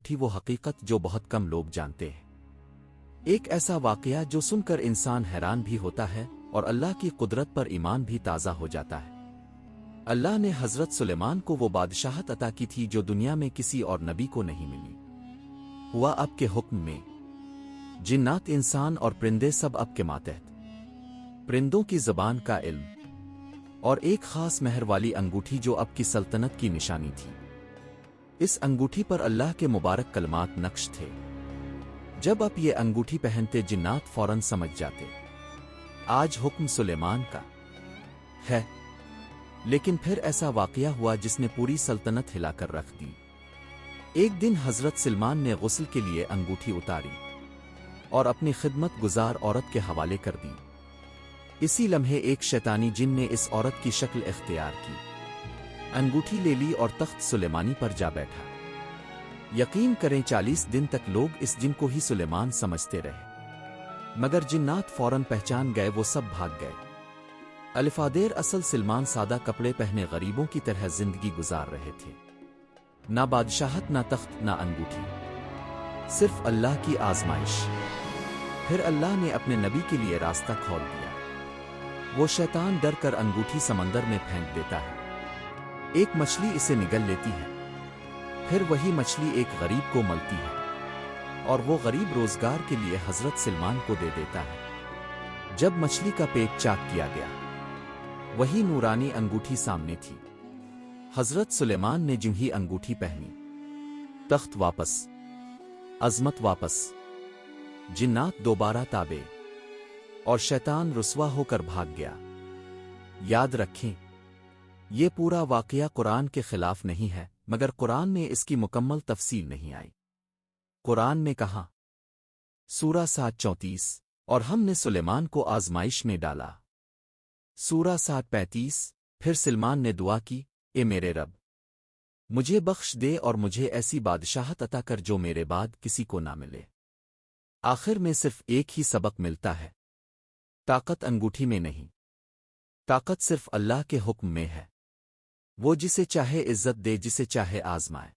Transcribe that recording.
انگوٹھی وہ حقیقت جو بہت کم لوگ جانتے ہیں۔ ایک ایسا واقعہ جو سن کر انسان حیران بھی ہوتا ہے اور اللہ کی قدرت پر ایمان بھی تازہ ہو جاتا ہے۔ اللہ نے حضرت سلیمان کو وہ بادشاہت عطا کی تھی جو دنیا میں کسی اور نبی کو نہیں ملی۔ ہوا اب کے حکم میں جنات، انسان اور پرندے سب اب کے ماتحت۔ پرندوں کی زبان کا علم اور ایک خاص مہر والی انگوٹھی جو اب کی سلطنت کی نشانی تھی۔ اس انگوٹھی پر اللہ کے مبارک کلمات نقش تھے۔ جب اب یہ انگوٹھی پہنتے جنات فوراً سمجھ جاتے آج حکم سلیمان کا ہے۔ لیکن پھر ایسا واقعہ ہوا جس نے پوری سلطنت ہلا کر رکھ دی۔ ایک دن حضرت سلیمان نے غسل کے لیے انگوٹھی اتاری اور اپنی خدمت گزار عورت کے حوالے کر دی۔ اسی لمحے ایک شیطانی جن نے اس عورت کی شکل اختیار کی، انگوٹھی لے لی اور تخت سلیمانی پر جا بیٹھا۔ یقین کریں 40 دن تک لوگ اس جن کو ہی سلیمان سمجھتے رہے، مگر جنات فوراً پہچان گئے، وہ سب بھاگ گئے۔ الفادیر اصل سلیمان سادہ کپڑے پہنے غریبوں کی طرح زندگی گزار رہے تھے۔ نہ بادشاہت، نہ تخت، نہ انگوٹھی، صرف اللہ کی آزمائش۔ پھر اللہ نے اپنے نبی کے لیے راستہ کھول دیا۔ وہ شیطان ڈر کر انگوٹھی سمندر میں پھینک دیتا ہے، ایک مچھلی اسے نگل لیتی ہے، پھر وہی مچھلی ایک غریب کو ملتی ہے اور وہ غریب روزگار کے لیے حضرت سلیمان کو دے دیتا ہے۔ جب مچھلی کا پیٹ چاک کیا گیا، وہی نورانی انگوٹھی سامنے تھی۔ حضرت سلیمان نے جو ہی انگوٹھی پہنی، تخت واپس، عظمت واپس، جنات دوبارہ تابع، اور شیطان رسوا ہو کر بھاگ گیا۔ یاد رکھیں، یہ پورا واقعہ قرآن کے خلاف نہیں ہے، مگر قرآن میں اس کی مکمل تفصیل نہیں آئی۔ قرآن میں کہا، سورہ 7:34، اور ہم نے سلیمان کو آزمائش میں ڈالا۔ سورہ 7:35، پھر سلیمان نے دعا کی، اے میرے رب، مجھے بخش دے اور مجھے ایسی بادشاہت عطا کر جو میرے بعد کسی کو نہ ملے۔ آخر میں صرف ایک ہی سبق ملتا ہے، طاقت انگوٹھی میں نہیں، طاقت صرف اللہ کے حکم میں ہے۔ وہ جسے چاہے عزت دے، جسے چاہے آزمائے۔